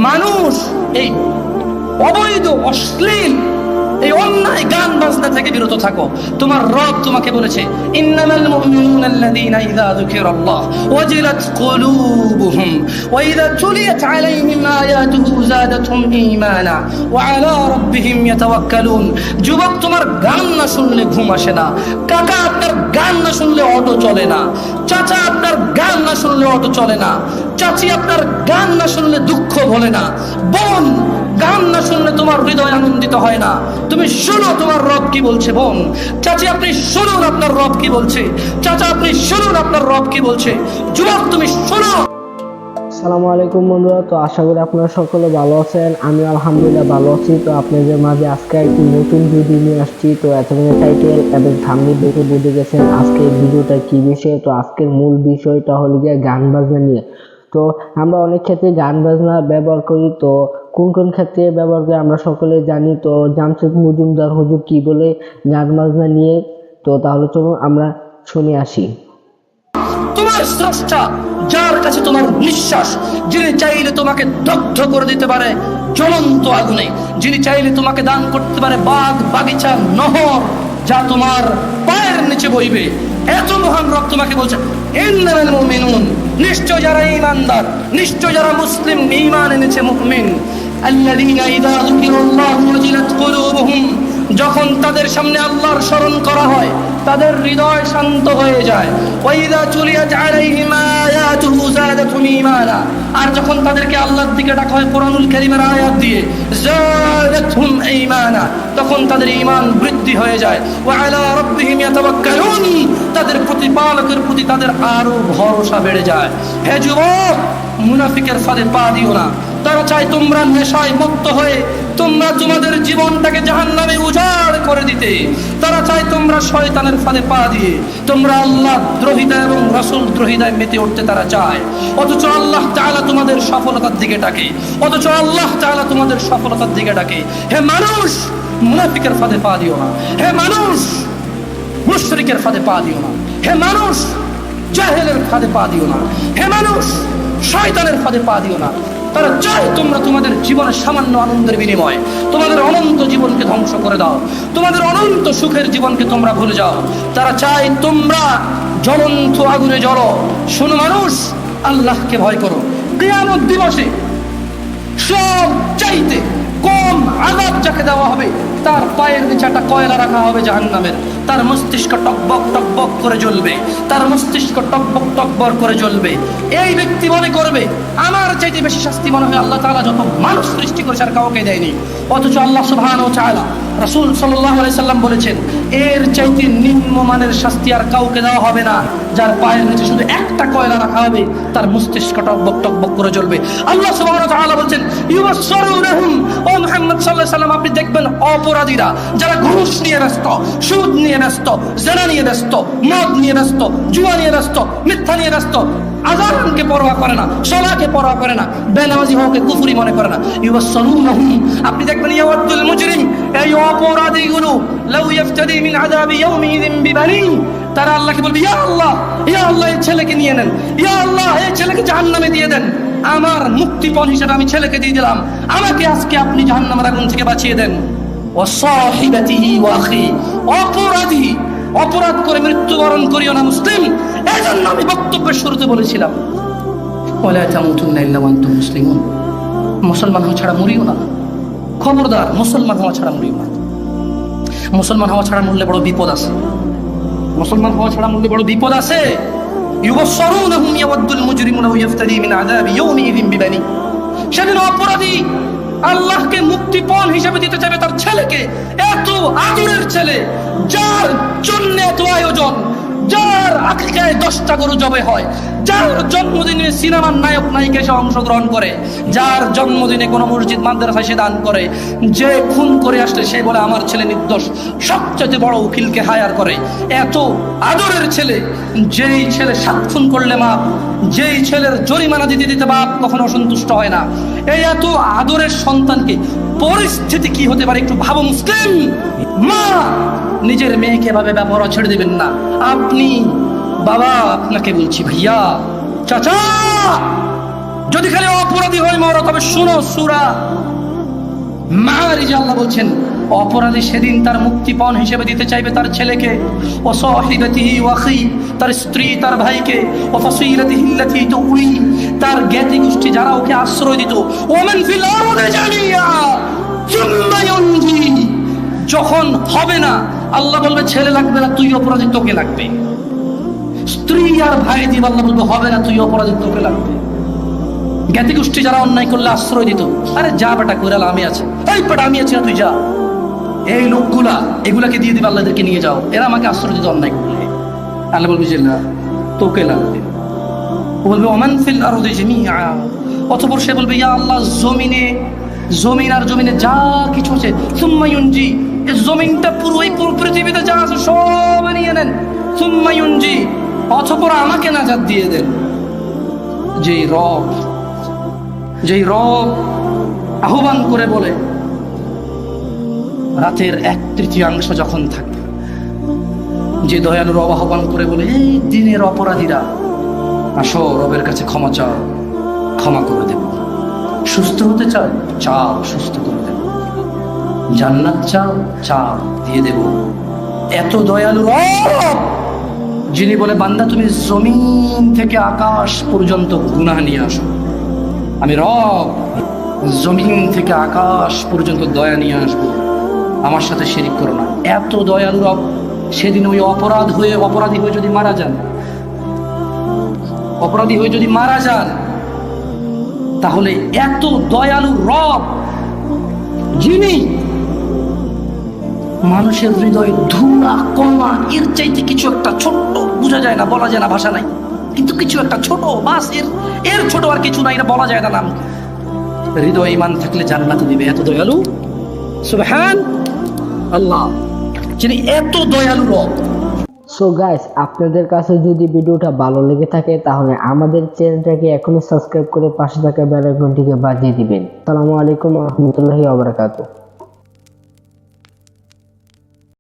মানুষ এই অবৈধ অশ্লীল এই অন্যায় গান বাজনা থেকে বিরত থাকো। তোমার রব তোমাকে বলেছে, ইন্নামাল মুমিনুনা আল্লাযীনা ইযা যুকিরাল্লাহ ওয়াজিলাত কুলুবুহুম ওয়া ইযা তুলিয়াত আলাইহিম আয়াতুহু যাদাতহুম ঈমানা ওয়া আলা রাব্বিহিম ইয়াতাওয়াক্কালুন। যুবক, তোমার গান না শুনলে ঘুম আসে না। কাকা, আপনার গান না শুনলে অটো চলে না। চাচা, আপনার গান না শুনলে অটো চলে না। চাচি, আপনার গান না শুনলে দুঃখ ভোলে না। বোন, গান না শুনলে তোমার হৃদয় আনন্দিত হয় না। তুমি শোনো তোমার রব কি বলছে। বোন, চাচি, আপনি শুনুন আপনার রব কি বলছে। চাচা, আপনি শুনুন আপনার রব কি বলছে। যুবক, তুমি শোনো। আসসালামু আলাইকুম বন্ধুরা, তো আশা করি আপনারা সকলে ভালো আছেন। আমি আলহামদুলিল্লাহ ভালো আছি। তো আপনাদের মাঝে আজকে একটি নতুন ভিডিও নিয়ে আসছি। তো এতক্ষণে টাইটেল এবং থাম্বনেল দেখে বুঝে গেছেন আজকে ভিডিওটা কি বিষয়। তো আজকের মূল বিষয়টা হলো গিয়ে গান বাজনা নিয়ে। তো আমরা অনেক ক্ষেত্রে গান বাজনা ব্যবহার করি। তো কোন কোন ক্ষেত্রে ব্যবহার করি আমরা সকলে জানি। তো জামশেদ মজুমদার হুজুর কি বলে গান বাজনা নিয়ে, তো তাহলে চলুন আমরা শুনে আসি। তোমার স্রষ্টা, যার কাছে তোমার নিঃশ্বাস, যিনি চাইলে তোমাকে দগ্ধ করে দিতে পারে জ্বলন্ত আগুনে, যিনি চাইলে তোমাকে দান করতে পারে বাগ বাগিচা নহর যা তোমার পায়ের নিচে বইবে, এত মহান রব তোমাকে বলছে, ইন্নামাল মুমিনুন, নিশ্চয় যারা ঈমানদার, নিশ্চয় যারা মুসলিম ঈমান এনেছে মুমিন, আল্লাযীনা ইযা যুকিরাল্লাহু ওয়াজিলাত কুলুবুহুম, যখন তাদের সামনে আল্লাহর স্মরণ করা হয় তাদের হৃদয় শান্ত হয়ে যায়। ওয়া ইযা তুলিয়াত আলাইহিম আয়াতুহু যাদাতহুম ঈমানা, আর যখন তাদেরকে আল্লাহর দিকে ডাকা হয় কোরআনুল কারীমের আয়াত দিয়ে, যাদাতহুম ঈমানা, তখন তাদের ঈমান বৃদ্ধি হয়ে যায়। ওয়া আলা রাব্বিহিম ইয়াতাওয়াক্কালুন, তাদের প্রতিপালকের প্রতি তাদের আরো ভরসা বেড়ে যায়। হে যুবক, মুনাফিকের ফাঁদে পা দিও না। তারা চায় তোমরা নেশায় মত্ত হয়ে তোমরা তোমাদের জীবনটাকে জাহান্নামে উজাড় করে দিতে। তারা চায় তোমরা শয়তানের ফাঁদে পা দিয়ে তোমরা আল্লাহ দ্রোহিতা এবং রাসূল দ্রোহিতায় মেতে উঠতে তারা চায়। অথচ আল্লাহ তাআলা তোমাদের সফলতার দিকে ডাকে। অথচ আল্লাহ তাআলা তোমাদের সফলতার দিকে ডাকে। হে মানুষ, মুনাফিকের ফাঁদে পা দিও না। হে মানুষ, মুশরিকের ফাঁদে পা দিও না। হে মানুষ, জাহেলের ফাঁদে পা দিও না। হে মানুষ, শয়তানের ফাঁদে পা দিও না। তারা চায় তোমরা তোমাদের জীবনের সামান্য আনন্দের বিনিময়ে তোমাদের অনন্ত জীবনকে ধ্বংস করে দাও, তোমাদের অনন্ত সুখের জীবনকে তোমরা ভুলে যাও। তারা চায় তোমরা জ্বলন্ত আগুনে জ্বলো। শোনো মানুষ, আল্লাহকে ভয় করো। কিয়ামত দিবসে সব চাইতে কম আযাব যাকে দেওয়া হবে তার পায়ের নিচে একটা কয়লা রাখা হবে জাহান্নামের। তার মস্তিষ্ক টকবক টকবক করে জ্বলবে, তার মস্তিষ্ক টকবক টকবক করে জ্বলবে। এই ব্যক্তি মনে করবে আমার চাইতে বেশি শাস্তি মনে হয় আল্লাহ তাআলা যত মানুষ সৃষ্টি করেছে আর কাউকে দেয়নি। অথচ আল্লাহ সুবহানাহু ওয়া তাআলা, রাসূল সাল্লাল্লাহু আলাইহি সাল্লাম বলেছেন, এর চাইতে নিম্নমানের শাস্তি আর কাউকে দেওয়া হবে না, যার পায়ের নিচে শুধু একটা কয়লা রাখা হবে, তার মস্তিষ্ক টকবক টকবক করে জ্বলবে। আল্লাহ সুবহানাহু ওয়া তাআলা বলেন, ইউবাসসিরুনহুম, ও মুহাম্মদ সাল্লাল্লাহু আলাইহি সাল্লাম আপনি দেখবেন অপরাধীরা যারা ঘুষ নিয়ে ব্যস্ত, সুদ নিয়ে ব্যস্ত, জেনা নিয়ে ব্যস্ত, মদ নিয়ে ব্যস্ত, জুয়া নিয়ে ব্যস্ত, মিথ্যা নিয়ে ব্যস্ত, আযানকে পরোয়া করে না, সালাকে পরোয়া করে না, বেনামাজি হওয়াকে কুফরি মনে করে না। ইউবাসসিরুনহুম, আপনি দেখবেন ইয়াওয়াদুল মুজরিম, এই অপরাধীগুলো লাউ ইফতাদি মিন আযাবি ইয়াউমিযিন বিবানি, তারা আল্লাহকে বলবে, ইয়া আল্লাহ, ইয়া আল্লাহ, এই ছেলেকে নিয়ে নেন, ইয়া আল্লাহ, এই ছেলেকে জাহান্নামে দিয়ে দেন। আমার মুক্তিপণ হিসেবে আমি ছেলেকে দিয়ে দিলাম, আমাকে আজকে আপনি জাহান্নামের আগুন থেকে বাঁচিয়ে দেন। ওয়া সাহিবাতিহি ওয়া আখি, অপরাধী অপরাধ করে মৃত্যুবরণ করিও না মুসলিম। এজন্য আমি বক্তব্যের শুরুতে বলেছিলাম, ওয়ালা তামুতুন্না ইল্লা ওয়া আনতুম মুসলিমুন, মুসলমান হওয়া ছাড়া মরিও না। খবরদার, মুসলমান হওয়া ছাড়া মরিও না। মুসলমান হওয়া ছাড়া মরলে বড় বিপদ আছে। মুসলমান হওয়া ছাড়া মরলে বড় বিপদ আছে। ইউবাসসিরুনহুম ইয়াওয়াদুল মুজরিমু লাউ ইফতাদি মিন আযাবি ইয়াউমিযিন বিবানি, সেদিন অপরাধী আল্লাহকে মুক্তিপণ হিসেবে দিতে চাইবে তার ছেলেকে, এত আদরের ছেলে, যার জন্য এত আয়োজন, যার আকিকায় 10টা গরু জবে হয়, যার জন্মদিনে সিনেমার নায়ক নায়িকা এসে অংশগ্রহণ করে, যার জন্মদিনে কোনো মসজিদ মাদ্রাসায় সে দান করে, যে খুন করে আসলে সে বলে আমার ছেলে নির্দোষ, সবচেয়ে বড় উকিলকে হায়ার করে। এত আদরের ছেলে, যেই ছেলে 7 খুন করলে মাপ, যেই ছেলের জরিমানা দিতে দিতে বাপ কখনো অসন্তুষ্ট হয় না, এই এত আদরের সন্তানকে পরিস্থিতি কি হতে পারে একটু ভাবো মুসলিম। মা নিজের মেয়েকে এভাবে ব্যবহার ছেড়ে দেবেন না। আপনি বাবা, আপনাকে বলছি ভাইয়া, চাচা, যদি খালি অপরাধী হয়ে মরো, তবে শুনো সূরা মাআরিজে আল্লাহ বলছেন অপরাধী সেদিন তার মুক্তিপণ হিসেবে দিতে চাইবে তার ছেলেকে, ও সাহিবাতিহি ওয়া আখি, তার স্ত্রী তার ভাইকে, ও ফাসিলাতিহি আল্লাতী তুউই, তার জ্ঞাতি গোষ্ঠী যারা ওকে আশ্রয় দিত, ওমান ফিল আরদি জামিয়া সুম্মা ইউনজি। যখন হবে না, আল্লাহ বলবে ছেলে লাগবে না, তুই অপরাধী, তোকে লাগবে। স্ত্রী আর ভাই দিব, আল্লাহ বলবে হবে না, তুই অপরাধী, তোকে লাগবে। জ্ঞাতি গোষ্ঠী যারা অন্যায় করলে আশ্রয় দিত, আরে যা বেটা কইরাল, আমি আছি, এই বেটা আমি আছি না, তুই যা। এই লোকগুলা এগুলাকে দিয়ে দিবে, আল্লাহ এদেরকে নিয়ে যাও, এরা আমাকে আশ্রয় দিত অন্যায় করলে। আল্লাহ বলবে যে না, তোকে লাগবে। ও বলবে ওমান ফিল আরদি জামিআ, অতঃপর সে বলবে ইয়া আল্লাহ, জমিন আর জমিনে যা কিছু আছে, সুম্মা ইউনজি, এই জমিনটা পুরো এই পুরো পৃথিবীতে যা আছে সব নিয়ে নেন, সুম্মা ইউনজি, অতঃপর আমাকে নাজাত দিয়ে দেন। যেই রব আহ্বান করে বলে, রাতের 1/3 যখন থাকে, যে দয়ালুর রব আহ্বান করে বলে, এই দিনের অপরাধীরা আসো রবের কাছে ক্ষমা চাও, ক্ষমা করে দেব। সুস্থ হতে চাও, চাও, সুস্থ করে দেব। জান্নাত চাও, চাও, দিয়ে দেব। এত দয়ালু রব, যিনি বলে বান্দা তুমি জমিন থেকে আকাশ পর্যন্ত গুনাহ নিয়ে আসো, আমি রব জমিন থেকে আকাশ পর্যন্ত দয়া নিয়ে আসবো, আমার সাথে শিরিক করো না। এত দয়ালু রব, সেদিন ওই অপরাধী হয়ে যদি মারা যান, তাহলে এত দয়ালু রব, যিনি মানুষের হৃদয়ে ধুলা কণা এর চাইতে কিছু একটা ছোট্ট, বোঝা যায় না, বলা যায় না, ভাষা নাই, কিন্তু কিছু একটা ছোট, বাস এর ছোট আর কিছু নাই, এটা বলা যায় না নাম। হৃদয় ঈমান থাকলে জান্নাতে দিবে, এত দয়ালু সুবহান আল্লাহ, যিনি এত দয়ালু রব। সো গাইস, আপনাদের কাছে যদি ভিডিওটা ভালো লেগে থাকে, তাহলে আমাদের চ্যানেলটাকে এখনই সাবস্ক্রাইব করে পাশে থাকা বেল আইকনটিকে বাজিয়ে দিবেন। আসসালামু আলাইকুম ওয়া রাহমাতুল্লাহি ওয়া বারাকাতুহু।